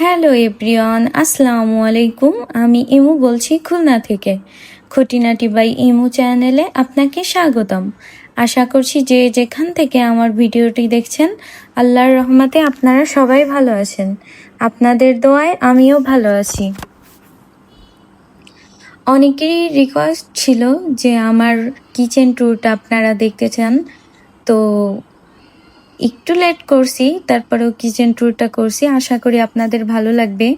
Hello everyone, আসসালামু আলাইকুম। আমি ইমু বলছি খুলনা থেকে। খুঁটিনাটি বাই ইমু চ্যানেলে আপনাকে স্বাগতম। আশা করছি যে যেখান থেকে আমার ভিডিওটি দেখছেন আল্লাহর রহমতে আপনারা সবাই ভালো আছেন। আপনাদের দোয়ায় আমিও ভালো আছি। অনেকেরই রিকোয়েস্ট ছিল যে আমার কিচেন ট্যুরটা আপনারা দেখতে চান, তো একটু লেট করছি, তারপরেও কিচেন ট্যুরটা করছি। আশা করি আপনাদের ভালো লাগবে।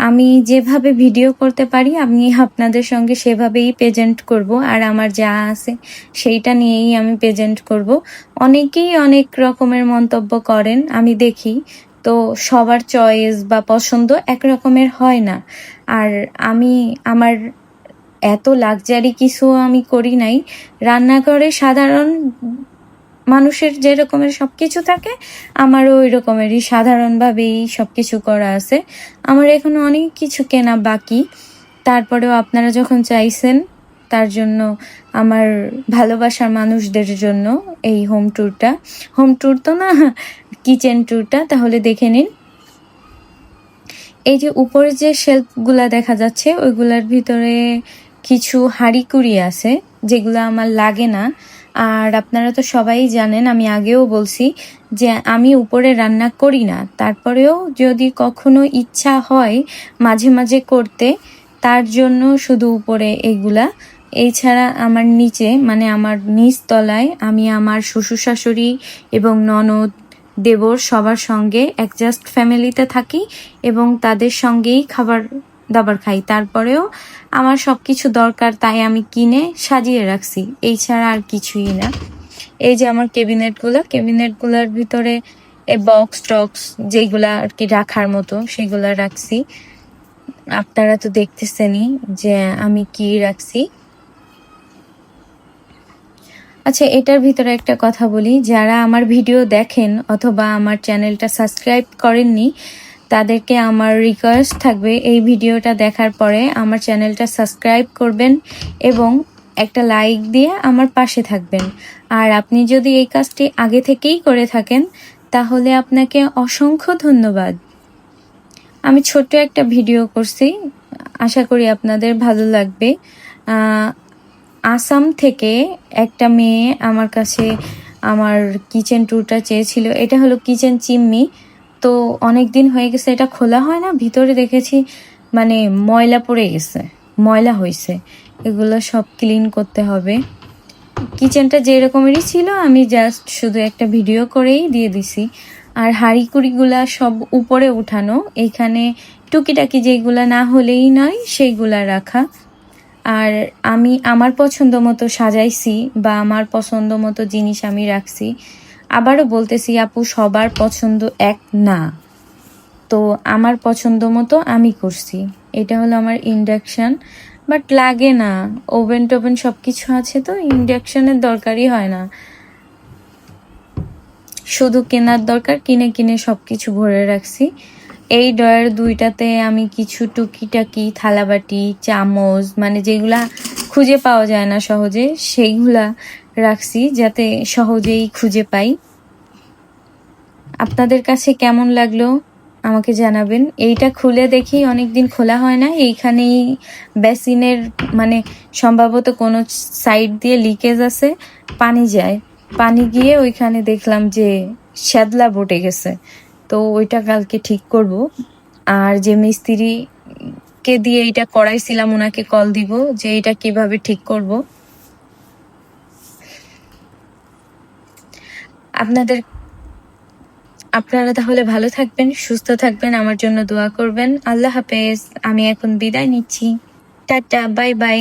আমি যেভাবে ভিডিও করতে পারি আমি আপনাদের সঙ্গে সেভাবেই প্রেজেন্ট করব, আর আমার যা আছে সেইটা নিয়েই আমি প্রেজেন্ট করব। অনেকেই অনেক রকমের মন্তব্য করেন, আমি দেখি, তো সবার চয়েস বা পছন্দ এক রকমের হয় না। আর আমি আমার এত লাক্সারি কিছু আমি করি নাই। রান্নাঘরে সাধারণ মানুষের যে রকমের সবকিছু থাকে আমারও ওই রকমেরই সাধারণভাবেই সবকিছু করা আছে। আমার এখনো অনেক কিছু কেনা বাকি, তারপরেও আপনারা যখন চাইছেন তার জন্য, আমার ভালোবাসার মানুষদের জন্য এই হোম ট্যুর তো না, কিচেন ট্যুরটা তাহলে দেখে নিন। এই যে উপরে যে শেলফগুলা দেখা যাচ্ছে ওইগুলার ভিতরে কিছু হাঁড়িকুড়ি আছে যেগুলো আমার লাগে না। আর আপনারা তো সবাই জানেন, আমি আগেও বলছি যে আমি উপরে রান্না করি না, তারপরেও যদি কখনো ইচ্ছা হয় মাঝে মাঝে করতে, তার জন্য শুধু উপরে এইগুলা। এছাড়া আমার নিচে, মানে আমার নিচ তলায় আমি আমার শ্বশুর শাশুড়ি এবং ননদ দেবর সবার সঙ্গে অ্যাডজাস্ট ফ্যামিলিতে থাকি এবং তাদের সঙ্গেই খাবার দাবার খাই। তারপরেও আমার সব কিছু দরকার, তাই আমি কিনে সাজিয়ে রাখছি, এই ছাড়া আর কিছুই না। এই যে আমার ক্যাবিনেটগুলার ভিতরে বক্স টক্স যেগুলা আর কি রাখার মতো সেগুলা রাখছি। আপনারা তো দেখতেছেনই যে আমি কি রাখছি। আচ্ছা, এটার ভিতরে একটা কথা বলি, যারা আমার ভিডিও দেখেন অথবা আমার চ্যানেলটা সাবস্ক্রাইব করেননি তাদেরকে আমার রিকোয়েস্ট থাকবে এই ভিডিওটা দেখার পরে আমার চ্যানেলটা সাবস্ক্রাইব করবেন এবং একটা লাইক দিয়ে আমার পাশে থাকবেন। আর আপনি যদি এই কাজটি আগে থেকেই করে থাকেন তাহলে আপনাকে অসংখ্য ধন্যবাদ। আমি ছোট্ট একটা ভিডিও করছি, আশা করি আপনাদের ভালো লাগবে। আসাম থেকে একটা মেয়ে আমার কাছে আমার কিচেন ট্যুরটা চেয়েছিল। এটা হলো কিচেন চিমনি, তো অনেক দিন হয়ে গেছে এটা খোলা হয় না। ভিতরে দেখেছি মানে ময়লা পড়ে গেছে, ময়লা হয়েছে, এগুলো সব ক্লিন করতে হবে। কিচেনটা যে রকমেরই ছিল আমি জাস্ট শুধু একটা ভিডিও করেই দিয়ে দিছি। আর হাঁড়িকুড়িগুলা সব উপরে উঠানো, এইখানে টুকিটাকি যেগুলা না হলেই নয় সেইগুলা রাখা। আর আমি আমার পছন্দ মতো সাজাইছি বা আমার পছন্দ মতো জিনিস আমি রাখছি। আবারও বলতেছি আপু, সবার পছন্দ এক না, তো আমার পছন্দ মতো আমি করছি। এটা হলো আমার ইন্ডাকশান, বাট লাগে না, ওভেন টোভেন সব কিছু আছে, তো ইন্ডাকশানের দরকারই হয় না, শুধু কেনার দরকার, কিনে কিনে সব কিছু ভরে রাখছি। এই ড্রয়ার দুইটাতে আমি কিছু টুকিটাকি থালাবাটি চামচ, মানে যেগুলা খুঁজে পাওয়া যায় না সহজে, সেইগুলা রাখছি যাতে সহজেই খুঁজে পাই। আপনাদের কাছে কেমন লাগলো আমাকে জানাবেন। এইটা খুলে দেখি অনেকদিন খোলা হয় না, এইখানেই বেসিনের মানে সম্ভবত কোনো সাইড দিয়ে লিকেজ আছে, পানি যায়, পানি গিয়ে ওইখানে দেখলাম যে শ্যাদলা বটে গেছে, তো ওইটা কালকে ঠিক করব। আর যে মিস্ত্রিকে দিয়ে এটা করাইছিলাম ওনাকে কল দিব যে এটা কিভাবে ঠিক করব। আপনারা তাহলে ভালো থাকবেন, সুস্থ থাকবেন, আমার জন্য দোয়া করবেন। আল্লাহ হাফেজ। আমি এখন বিদায় নিচ্ছি। Tata, bye bye.